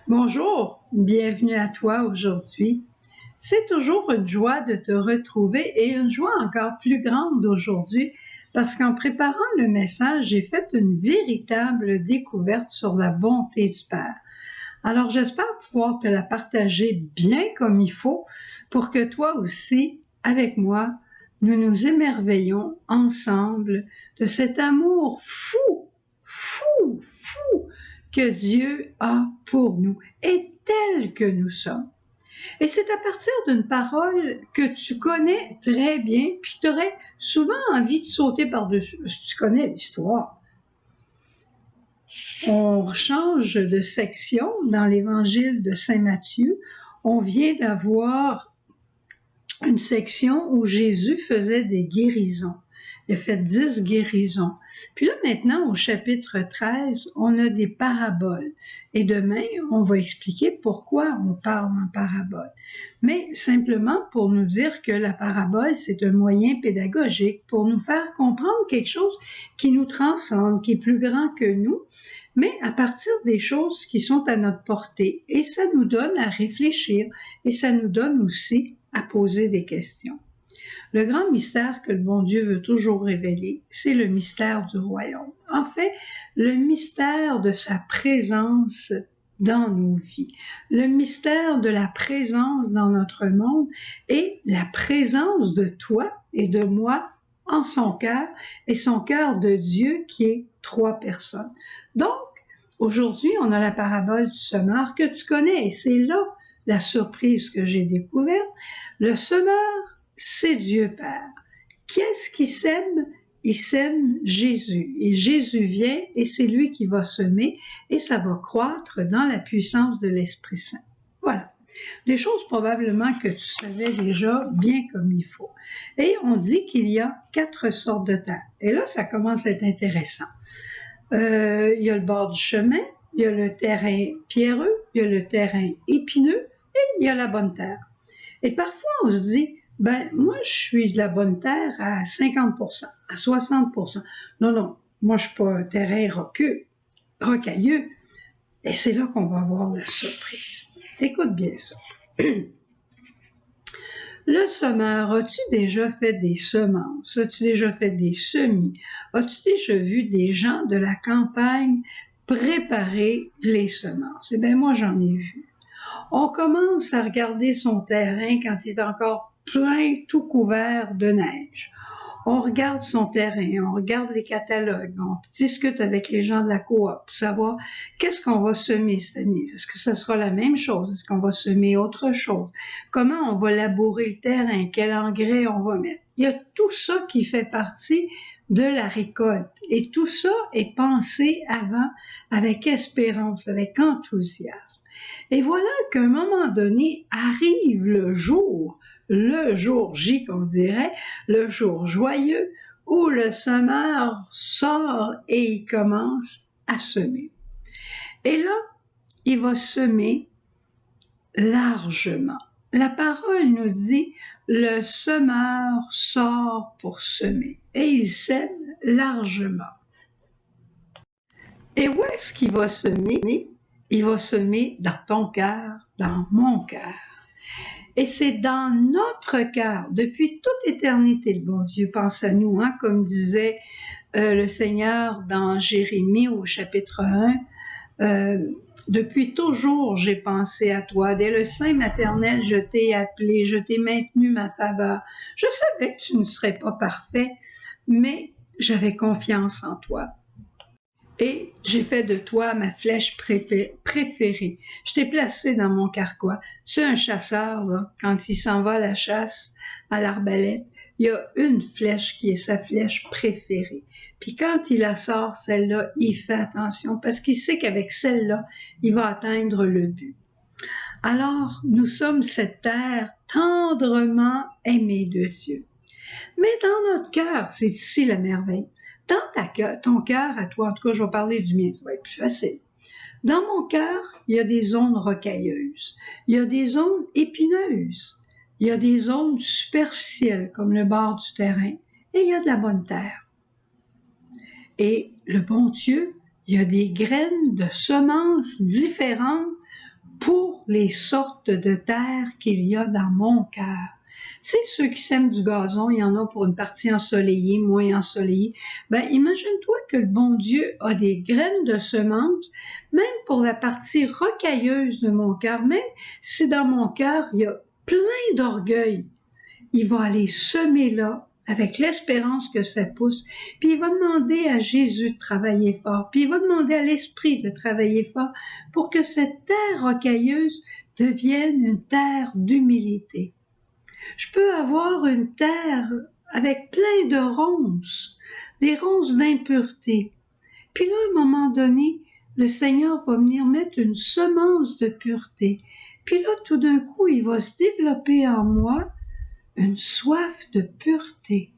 Bonjour, bienvenue à toi aujourd'hui. C'est toujours une joie de te retrouver et une joie encore plus grande aujourd'hui parce qu'en préparant le message, j'ai fait une véritable découverte sur la bonté du Père. Alors j'espère pouvoir te la partager bien comme il faut pour que toi aussi, avec moi, nous nous émerveillons ensemble de cet amour fou que Dieu a pour nous et tel que nous sommes. Et c'est à partir d'une parole que tu connais très bien, puis tu aurais souvent envie de sauter par-dessus. Tu connais l'histoire. On change de section dans l'évangile de Saint Matthieu. On vient d'avoir une section où Jésus faisait des guérisons. Il a fait 10 guérisons. Puis là, maintenant, au chapitre 13, on a des paraboles. Et demain, on va expliquer pourquoi on parle en parabole. Mais simplement pour nous dire que la parabole, c'est un moyen pédagogique pour nous faire comprendre quelque chose qui nous transcende, qui est plus grand que nous, mais à partir des choses qui sont à notre portée. Et ça nous donne à réfléchir et ça nous donne aussi à poser des questions. Le grand mystère que le bon Dieu veut toujours révéler, c'est le mystère du royaume. En fait, le mystère de sa présence dans nos vies, le mystère de la présence dans notre monde et la présence de toi et de moi en son cœur et son cœur de Dieu qui est 3 personnes. Donc, aujourd'hui, on a la parabole du semeur que tu connais et c'est là la surprise que j'ai découverte. Le semeur, c'est Dieu Père. Qu'est-ce qui sème? Il sème Jésus. Et Jésus vient et c'est lui qui va semer et ça va croître dans la puissance de l'Esprit Saint. Voilà. Des choses probablement que tu savais déjà bien comme il faut. Et on dit qu'il y a 4 sortes de terre. Et là, ça commence à être intéressant. Il y a le bord du chemin, il y a le terrain pierreux, il y a le terrain épineux et il y a la bonne terre. Et parfois, on se dit, moi, je suis de la bonne terre à 50%, à 60%. Non, moi, je suis pas un terrain rocailleux. Et c'est là qu'on va avoir la surprise. Écoute bien ça. Le semeur, as-tu déjà fait des semences? As-tu déjà fait des semis? As-tu déjà vu des gens de la campagne préparer les semences? Eh bien, moi, j'en ai vu. On commence à regarder son terrain quand il est encore plein, tout couvert de neige. On regarde son terrain, on regarde les catalogues, on discute avec les gens de la coop pour savoir qu'est-ce qu'on va semer cette année. Est-ce que ça sera la même chose? Est-ce qu'on va semer autre chose? Comment on va labourer le terrain? Quel engrais on va mettre? Il y a tout ça qui fait partie de la récolte. Et tout ça est pensé avant avec espérance, avec enthousiasme. Et voilà qu'à un moment donné arrive le jour J, qu'on dirait, le jour joyeux, où le semeur sort et il commence à semer. Et là, il va semer largement. La parole nous dit, le semeur sort pour semer et il sème largement. Et où est-ce qu'il va semer? Il va semer dans ton cœur, dans mon cœur. Et c'est dans notre cœur, depuis toute éternité, le bon Dieu pense à nous, hein, comme disait le Seigneur dans Jérémie au chapitre 1, depuis toujours j'ai pensé à toi, dès le sein maternel je t'ai appelé, je t'ai maintenu ma faveur. Je savais que tu ne serais pas parfait, mais j'avais confiance en toi. Et j'ai fait de toi ma flèche préférée. Je t'ai placé dans mon carquois. C'est un chasseur, là, quand il s'en va à la chasse, à l'arbalète, il y a une flèche qui est sa flèche préférée. Puis quand il la sort, celle-là, il fait attention parce qu'il sait qu'avec celle-là, il va atteindre le but. Alors, nous sommes cette terre tendrement aimée de Dieu. Mais dans notre cœur, c'est ici la merveille. Dans ton cœur à toi, en tout cas, je vais parler du mien, ça va être plus facile. Dans mon cœur, il y a des zones rocailleuses, il y a des zones épineuses, il y a des zones superficielles comme le bord du terrain, et il y a de la bonne terre. Et le bon Dieu, il y a des graines de semences différentes pour les sortes de terre qu'il y a dans mon cœur. Tu sais, ceux qui sèment du gazon, il y en a pour une partie ensoleillée, moins ensoleillée. Ben, imagine-toi que le bon Dieu a des graines de semences, même pour la partie rocailleuse de mon cœur, même si dans mon cœur, il y a plein d'orgueil. Il va aller semer là, avec l'espérance que ça pousse, puis il va demander à Jésus de travailler fort, puis il va demander à l'Esprit de travailler fort pour que cette terre rocailleuse devienne une terre d'humilité. Je peux avoir une terre avec plein de ronces, des ronces d'impureté. Puis là, à un moment donné, le Seigneur va venir mettre une semence de pureté. Puis là, tout d'un coup, il va se développer en moi une soif de pureté.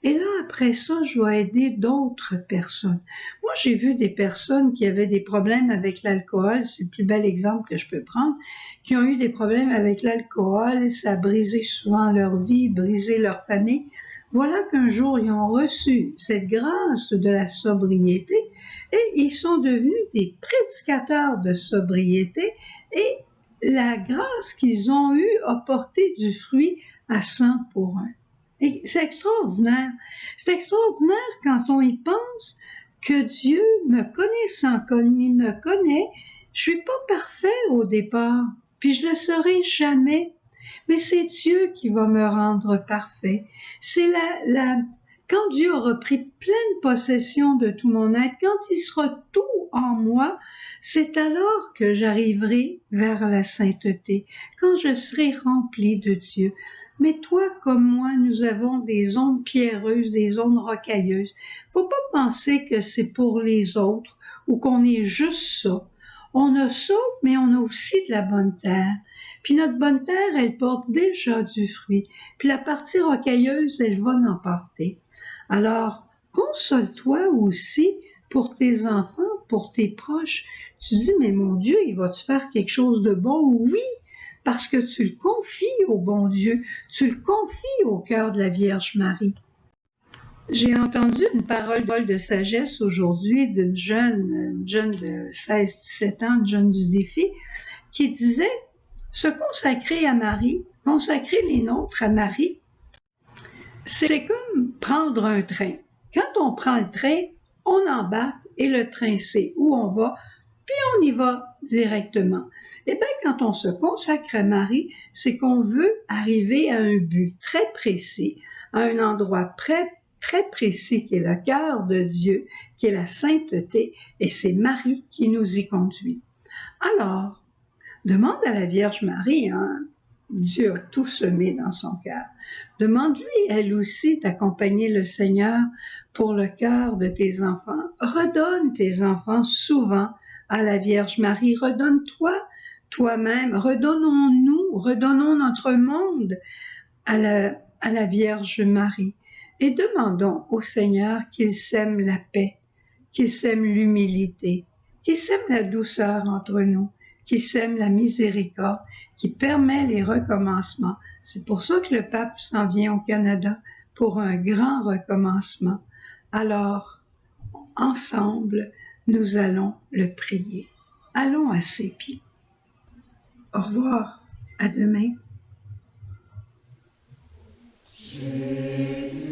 Et là, après ça, je vais aider d'autres personnes. Moi, j'ai vu des personnes qui avaient des problèmes avec l'alcool, c'est le plus bel exemple que je peux prendre, qui ont eu des problèmes avec l'alcool, ça a brisé souvent leur vie, brisé leur famille. Voilà qu'un jour, ils ont reçu cette grâce de la sobriété et ils sont devenus des prédicateurs de sobriété et la grâce qu'ils ont eue a porté du fruit à 100 pour 1. Et c'est extraordinaire. C'est extraordinaire quand on y pense que Dieu, me connaissant comme il me connaît, je suis pas parfait au départ, puis je le serai jamais. Mais c'est Dieu qui va me rendre parfait. C'est quand Dieu aura pris pleine possession de tout mon être, quand il sera tout en moi, c'est alors que j'arriverai vers la sainteté, quand je serai rempli de Dieu. Mais toi comme moi, nous avons des zones pierreuses, des zones rocailleuses. Faut pas penser que c'est pour les autres ou qu'on est juste ça. On a ça, mais on a aussi de la bonne terre. Puis notre bonne terre, elle porte déjà du fruit. Puis la partie rocailleuse, elle va en porter. Alors, console-toi aussi pour tes enfants, pour tes proches. Tu dis, mais mon Dieu, il va-tu faire quelque chose de bon? Oui, parce que tu le confies au bon Dieu. Tu le confies au cœur de la Vierge Marie. J'ai entendu une parole de sagesse aujourd'hui d'une jeune de 16-17 ans, une jeune du défi, qui disait se consacrer à Marie, consacrer les nôtres à Marie, c'est comme prendre un train. Quand on prend le train, on embarque et le train sait où on va, puis on y va directement. Eh bien, quand on se consacre à Marie, c'est qu'on veut arriver à un but très précis, à un endroit très précis qui est le cœur de Dieu, qui est la sainteté, et c'est Marie qui nous y conduit. Alors, demande à la Vierge Marie, hein, Dieu a tout semé dans son cœur. Demande-lui, elle aussi, d'accompagner le Seigneur pour le cœur de tes enfants. Redonne tes enfants souvent à la Vierge Marie. Redonne-toi toi-même. Redonnons notre monde à la Vierge Marie. Et demandons au Seigneur qu'il sème la paix, qu'il sème l'humilité, qu'il sème la douceur entre nous, qui sème la miséricorde, qui permet les recommencements. C'est pour ça que le pape s'en vient au Canada, pour un grand recommencement. Alors, ensemble, nous allons le prier. Allons à ses pieds. Au revoir, à demain. Jésus,